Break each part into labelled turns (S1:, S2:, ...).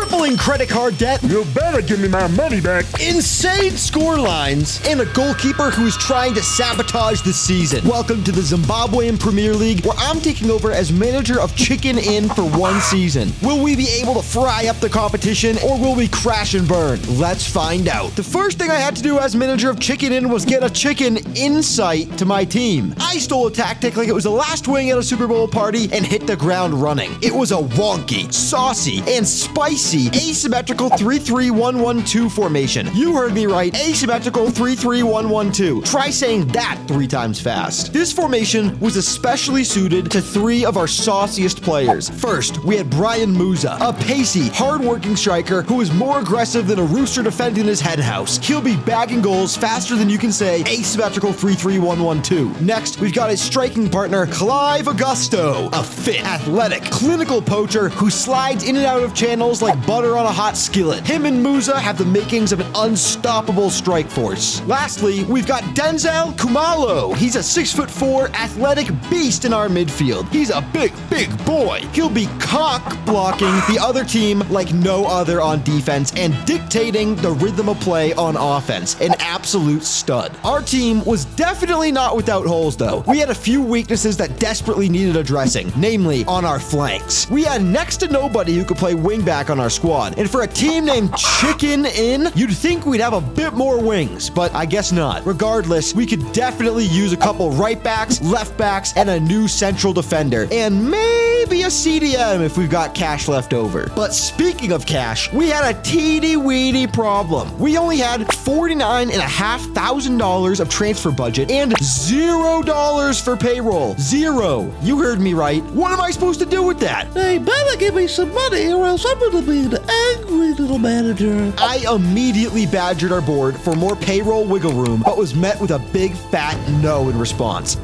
S1: crippling credit card debt,
S2: You better give me my money back.
S1: insane score lines, and a goalkeeper who is trying to sabotage the season. Welcome to the Zimbabwean Premier League, where I'm taking over as manager of Chicken Inn for one season. Will we be able to fry up the competition, or will we crash and burn? Let's find out. The first thing I had to do as manager of Chicken Inn was get a chicken insight to my team. I stole a tactic like it was the last wing at a Super Bowl party and hit the ground running. It was a wonky, saucy, and spicy asymmetrical 3-3-1-1-2 formation. You heard me right, asymmetrical 3-3-1-1-2. Try saying that 3 times fast. This formation was especially suited to 3 of our sauciest players. First, we had Brian Musa, a pacey, hard-working striker who is more aggressive than a rooster defending his hen house. He'll be bagging goals faster than you can say asymmetrical 3-3-1-1-2. Next, we've got his striking partner, Clive Augusto, a fit, athletic, clinical poacher who slides in and out of channels like butter on a hot skillet. Him and Musa have the makings of an unstoppable strike force. Lastly, we've got Denzel Kumalo. He's a 6'4" athletic beast in our midfield. He's a big boy. He'll be cock blocking the other team like no other on defense and dictating the rhythm of play on offense. An absolute stud. Our team was definitely not without holes though. We had a few weaknesses that desperately needed addressing, namely on our flanks. We had next to nobody who could play wingback on our squad, and for a team named Chicken Inn, you'd think we'd have a bit more wings, but I guess not. Regardless, we could definitely use a couple right backs, left backs, and a new central defender, and maybe a CDM if we've got cash left over. But speaking of cash, we had a teeny-weeny problem. We only had $49,500 of transfer budget and $0 for payroll. Zero. You heard me right. What am I supposed to do with that?
S3: Hey, better give me some money or else I'm gonna be an angry little manager.
S1: I immediately badgered our board for more payroll wiggle room, but was met with a big fat no in response.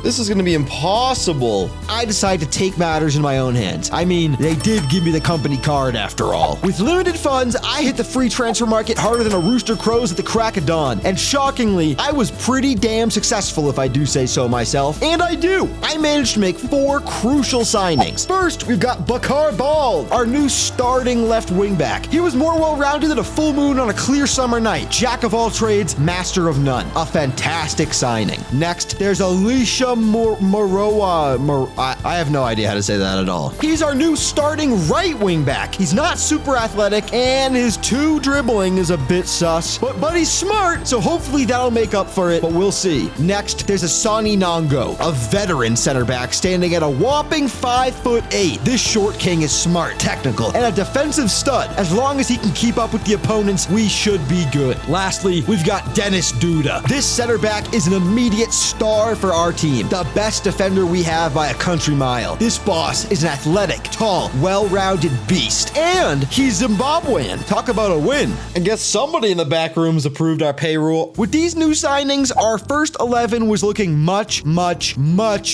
S1: This is gonna be impossible. I decided to take matters in my own hands. I mean, they did give me the company card after all. With limited funds, I hit the free transfer market harder than a rooster crows at the crack of dawn. And shockingly, I was pretty damn successful if I do say so myself. And I do. I managed to make 4 crucial signings. First, we've got Bakar Ball, our new starting left wingback. He was more well-rounded than a full moon on a clear summer night. Jack of all trades, master of none. A fantastic signing. Next, there's Alicia Moroa. I have no idea how to say that at all. He's our new starting right wingback. He's not super athletic, and his 2 dribbling is a bit sus. But he's smart, so hopefully that'll make up for it, but we'll see. Next, there's Asani Nongo, a veteran center back standing at a whopping 5'8". This short king is smart, technical, and a defensive stud. As long as he can keep up with the opponents, we should be good. Lastly, we've got Dennis Duda. This center back is an immediate star for our team. The best defender we have by a country mile. This boss is an athletic, tall, well-rounded beast. And he's Zimbabwean. Talk about a win. I guess somebody in the back rooms approved our payroll. With these new signings, our first 11 was looking much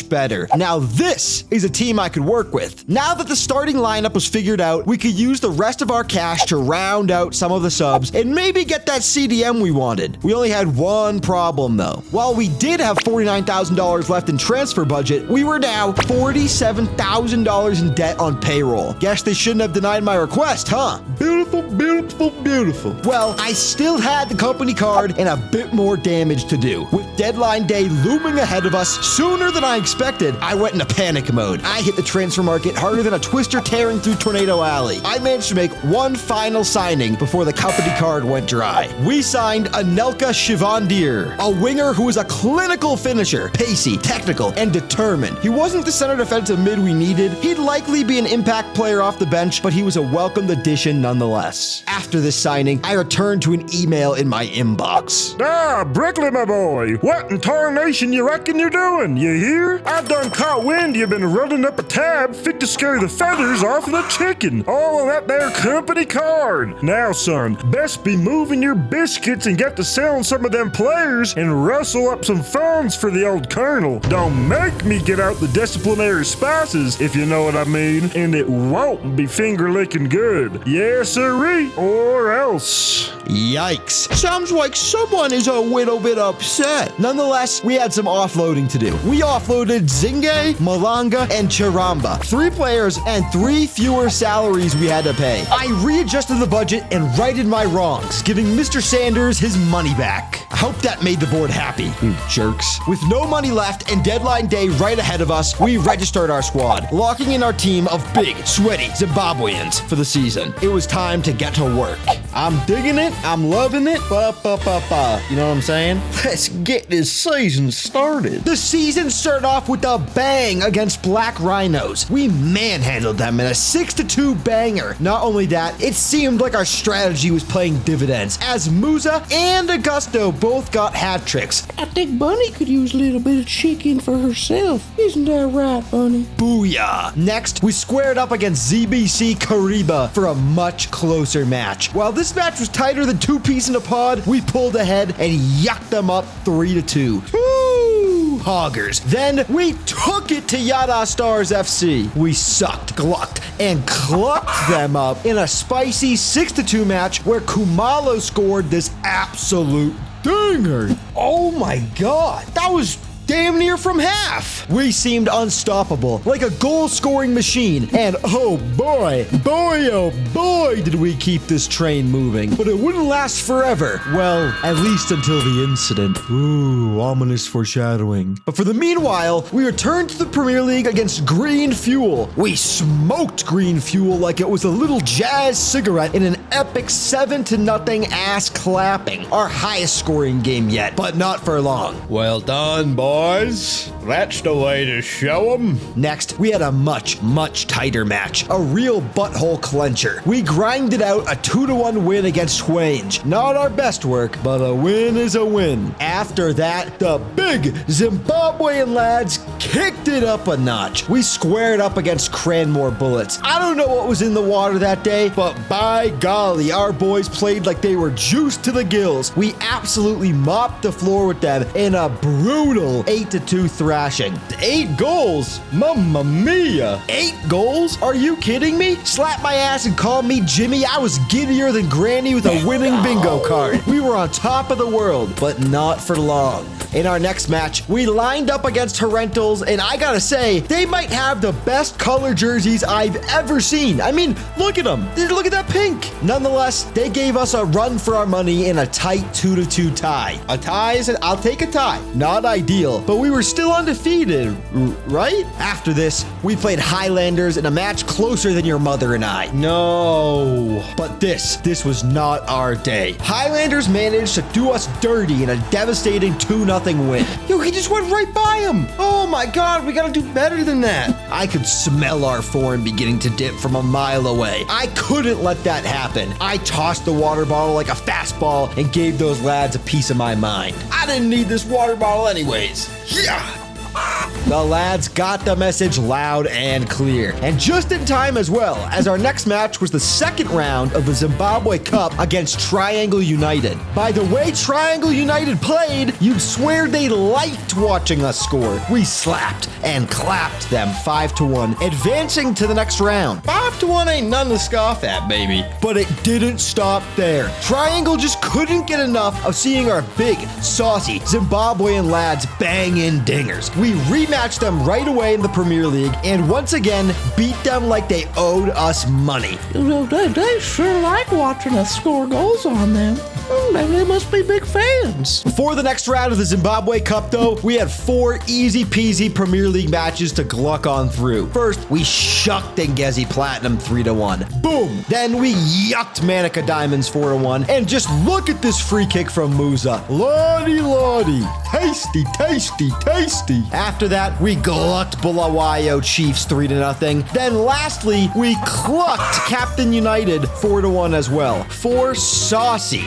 S1: better. Now this is a team I could work with. Now that the starting lineup was figured out, we could use the rest of our cash to round out some of the subs and maybe get that CDM we wanted. We only had one problem though. While we did have $49,000 left in transfer budget, we were now $47,000 in debt on payroll. Guess they shouldn't have denied my request, huh? Beautiful. Well, I still had the company card and a bit more damage to do. With deadline day looming ahead of us sooner than I expected, I went into panic mode. I hit the transfer market harder than a twister tearing through Tornado Alley. I managed to make one final signing before the company card went dry. We signed Anelka Shivandir, a winger who is a clinical finisher, pacey, technical, and determined. He wasn't the center defensive mid we needed. He'd likely be an impact player off the bench, but he was a welcomed addition nonetheless. After this signing, I returned to an email in my inbox.
S2: Brickley, my boy. What in tarnation you reckon you're doing? You hear? I done caught wind you've been running up a tab fit to scare the feathers off of the chicken. All of that there company card. Now, son, best be moving your biscuits and get to selling some of them players and rustle up some funds for the old colonel. Don't make me get out the disciplinary spices, if you know what I mean, and it won't be finger-licking good. Yes, sirree, or else.
S1: Yikes. Sounds like someone is a little bit upset. Nonetheless, we had some offloading to do. We offloaded Zinge, Malanga, and Charamba. 3 players and 3 fewer salaries we had to pay. I readjusted the budget and righted my wrongs, giving Mr. Sanders his money back. I hope that made the board happy, you jerks. With no money left and deadline day right ahead of us, we registered our squad, locking in our team of big, sweaty Zimbabweans for the season. It was time to get to work.
S4: I'm digging it. I'm loving it. You know what I'm saying? Let's get this season started.
S1: The season started off with a bang against Black Rhinos. We manhandled them in a 6-2 banger. Not only that, it seemed like our strategy was paying dividends, as Musa and Augusto both got hat tricks.
S3: I think Bunny could use a little bit of chicken for herself. Isn't that right, Bunny?
S1: Booyah! Next, we squared up against ZBC Kariba for a much closer match. While this match was tighter than 2 peas in a pod, we pulled ahead and yucked them up 3-2. Woo! Hoggers. Then we took it to Yada Stars FC. We sucked, glucked, and clucked them up in a spicy 6-2 match where Kumalo scored this absolute dinger. Oh my god, that was damn near from half. We seemed unstoppable, like a goal-scoring machine. And oh boy, did we keep this train moving. But it wouldn't last forever. Well, at least until the incident. Ooh, ominous foreshadowing. But for the meanwhile, we returned to the Premier League against Green Fuel. We smoked Green Fuel like it was a little jazz cigarette in an epic 7-0 ass clapping. Our highest scoring game yet, but not for long.
S4: Well done, boys. That's the way to show 'em.
S1: Next, we had a much tighter match. A real butthole clencher. We grinded out a 2-1 win against Twange. Not our best work, but a win is a win. After that, the big Zimbabwean lads kicked it up a notch. We squared up against Cranmore Bullets. I don't know what was in the water that day, but by golly, our boys played like they were juiced to the gills. We absolutely mopped the floor with them in a brutal 8-2 thrashing.
S4: 8 goals? Mamma mia.
S1: 8 goals? Are you kidding me? Slap my ass and call me Jimmy. I was giddier than Granny with a winning bingo card. We were on top of the world, but not for long. In our next match, we lined up against Torrentals, and I gotta say, they might have the best color jerseys I've ever seen. I mean, look at them. Look at that pink. Nonetheless, they gave us a run for our money in a tight 2-2 tie. A tie is I'll take a tie. Not ideal, but we were still undefeated, right? After this, we played Highlanders in a match closer than your mother and I.
S4: No.
S1: But this was not our day. Highlanders managed to do us dirty in a devastating 2-0 win.
S4: Yo, he just went right by him. Oh my god, we gotta do better than that.
S1: I could smell our form beginning to dip from a mile away. I couldn't let that happen. I tossed the water bottle like a fastball and gave those lads a piece of my mind.
S4: I didn't need this water bottle anyways. Yeah.
S1: The lads got the message loud and clear. And just in time as well, as our next match was the second round of the Zimbabwe Cup against Triangle United. By the way Triangle United played, you'd swear they liked watching us score. We slapped and clapped them 5-1, advancing to the next round.
S4: 5-1 ain't nothing to scoff at, baby.
S1: But it didn't stop there. Triangle just couldn't get enough of seeing our big, saucy Zimbabwean lads bang in dingers. We rematched them right away in the Premier League and once again beat them like they owed us money.
S3: They sure like watching us score goals on them. They must be big fans.
S1: Before the next round of the Zimbabwe Cup, though, we had 4 easy-peasy Premier League matches to gluck on through. First, we shucked Ngezi Platinum 3-1. Boom! Then we yucked Manica Diamonds 4-1. And just look at this free kick from Musa. Lordy. Tasty. After that, we glucked Bulawayo Chiefs 3-0. Then lastly, we clucked Captain United 4-1 as well. 4 saucy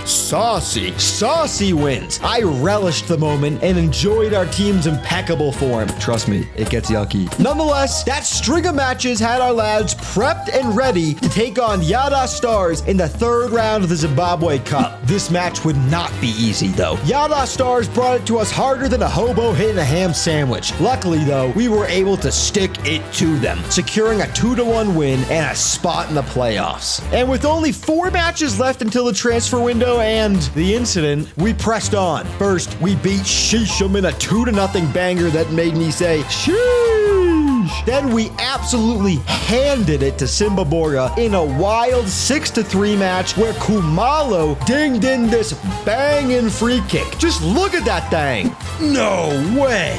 S1: wins. I relished the moment and enjoyed our team's impeccable form. Trust me, it gets yucky. Nonetheless, that string of matches had our lads prepped and ready to take on Yada Stars in the 3rd round of the Zimbabwe Cup. This match would not be easy though. Yada Stars brought it to us harder than a hobo hitting a ham sandwich. Luckily, Luckily, though, we were able to stick it to them, securing a 2-1 win and a spot in the playoffs. And with only 4 matches left until the transfer window and the incident, we pressed on. First, we beat Shisham in a 2-0 banger that made me say, sheesh. Then we absolutely handed it to Zimbabwe in a wild 6-3 match where Kumalo dinged in this banging free kick. Just look at that thing. No way.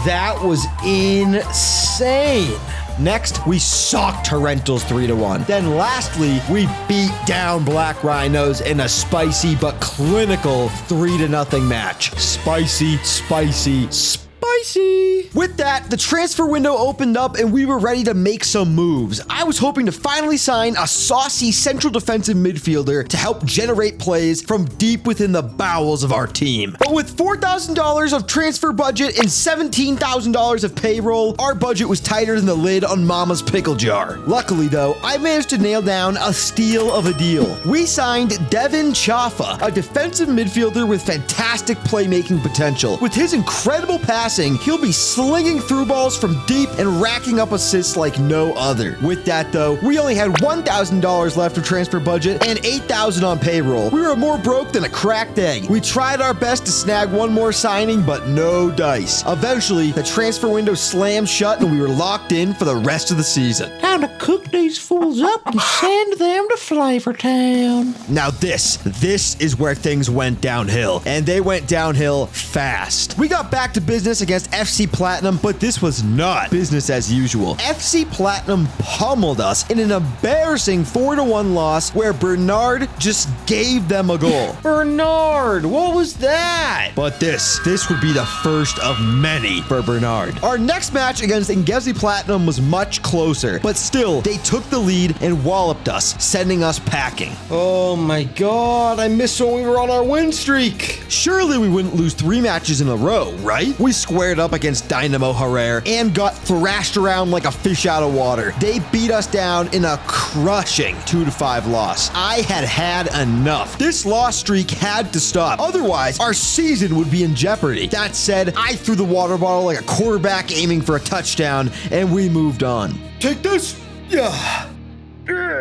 S1: That was insane. Next, we socked Torrentals 3-1. Then lastly, we beat down Black Rhinos in a spicy but clinical 3-0 match. Spicy, spicy, spicy. With that, the transfer window opened up and we were ready to make some moves. I was hoping to finally sign a saucy central defensive midfielder to help generate plays from deep within the bowels of our team. But with $4,000 of transfer budget and $17,000 of payroll, our budget was tighter than the lid on Mama's pickle jar. Luckily though, I managed to nail down a steal of a deal. We signed Devin Chaffa, a defensive midfielder with fantastic playmaking potential. With his incredible passing, he'll be slinging through balls from deep and racking up assists like no other. With that though, we only had $1,000 left of transfer budget and $8,000 on payroll. We were more broke than a cracked egg. We tried our best to snag one more signing, but no dice. Eventually, the transfer window slammed shut and we were locked in for the rest of the season.
S3: Time to cook these fools up and send them to Flavor Town.
S1: Now this is where things went downhill, and they went downhill fast. We got back to business against FC Platinum, but this was not business as usual. FC Platinum pummeled us in an embarrassing 4-1 loss where Bernard just gave them a goal.
S4: Bernard, what was that?
S1: But this would be the first of many for Bernard. Our next match against Ngezi Platinum was much closer, but still, they took the lead and walloped us, sending us packing.
S4: Oh my god, I missed when we were on our win streak.
S1: Surely we wouldn't lose 3 matches in a row, right? We squared up against Dynamo Herrera and got thrashed around like a fish out of water. They beat us down in a crushing 2-5 loss. I had enough. This loss streak had to stop. Otherwise, our season would be in jeopardy. That said, I threw the water bottle like a quarterback aiming for a touchdown, and we moved on.
S4: Take this. Yeah.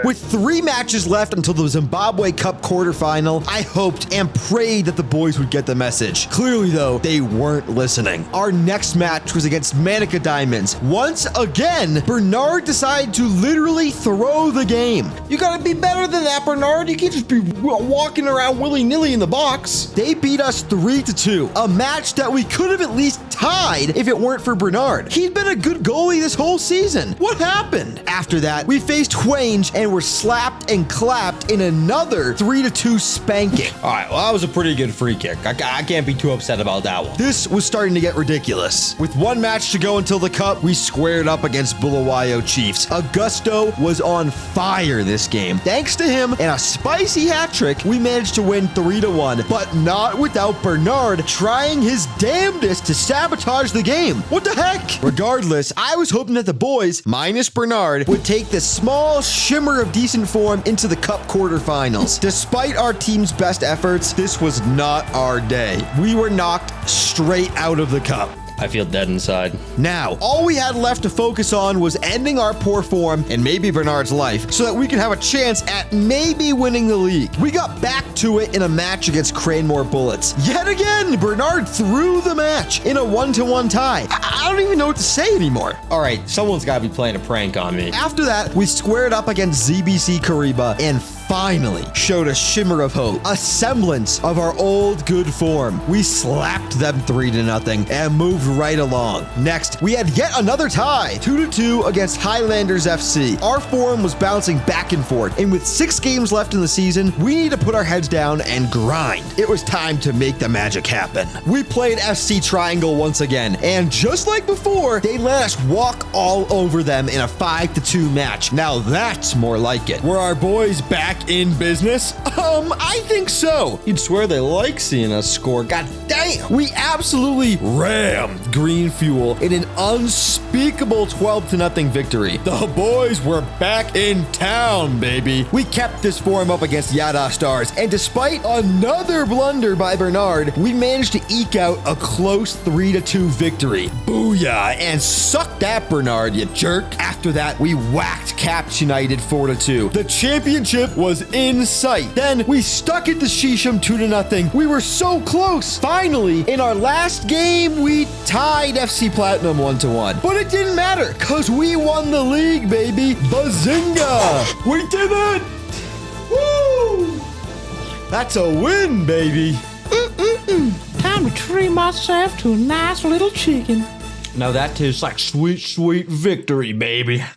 S1: With 3 matches left until the Zimbabwe Cup quarterfinal, I hoped and prayed that the boys would get the message. Clearly, though, they weren't listening. Our next match was against Manica Diamonds. Once again, Bernard decided to literally throw the game.
S4: You gotta be better than that, Bernard. You can't just be walking around willy-nilly in the box.
S1: They beat us 3-2, a match that we could have at least tied if it weren't for Bernard. He'd been a good goalie this whole season. What happened? After that, we faced Wayne and were slapped and clapped in another 3-2 spanking.
S4: All right, well, that was a pretty good free kick. I can't be too upset about that one.
S1: This was starting to get ridiculous. With 1 match to go until the cup, we squared up against Bulawayo Chiefs. Augusto was on fire this game. Thanks to him and a spicy hat trick, we managed to win 3-1, but not without Bernard trying his damnedest to sabotage the game. What the heck? Regardless, I was hoping that the boys, minus Bernard, would take the small shimmer of decent form into the cup quarterfinals. Despite our team's best efforts, this was not our day. We were knocked straight out of the cup.
S4: I feel dead inside.
S1: Now, all we had left to focus on was ending our poor form and maybe Bernard's life so that we could have a chance at maybe winning the league. We got back to it in a match against Cranmore Bullets. Yet again, Bernard threw the match in a 1-1 tie. I don't even know what to say anymore.
S4: All right, someone's got to be playing a prank on me.
S1: After that, we squared up against ZBC Kariba and finally showed a shimmer of hope, a semblance of our old good form. We slapped them 3-0 and moved right along. Next, we had yet another tie, 2-2 against Highlanders FC. Our form was bouncing back and forth, and with 6 games left in the season, we need to put our heads down and grind. It was time to make the magic happen. We played FC Triangle once again, and just like before, they let us walk all over them in a 5-2 match. Now that's more like it. Were our boys back
S4: back in business? I think so. You'd swear they like seeing us score. God damn. We absolutely rammed Green Fuel in an unspeakable 12-0 victory. The boys were back in town, baby. We kept this form up against Yada Stars, and despite another blunder by Bernard, we managed to eke out a close 3-2 victory. Booyah, and suck that, Bernard, you jerk. After that, we whacked Caps United 4-2. The championship was in sight. Then we stuck it to Shisham 2-0. We were so close. Finally, in our last game, we tied FC Platinum 1-1. But it didn't matter, because we won the league, baby. Bazinga! We did it! Woo! That's a win, baby.
S3: Time to treat myself to a nice little chicken.
S4: Now that tastes like sweet, sweet victory, baby.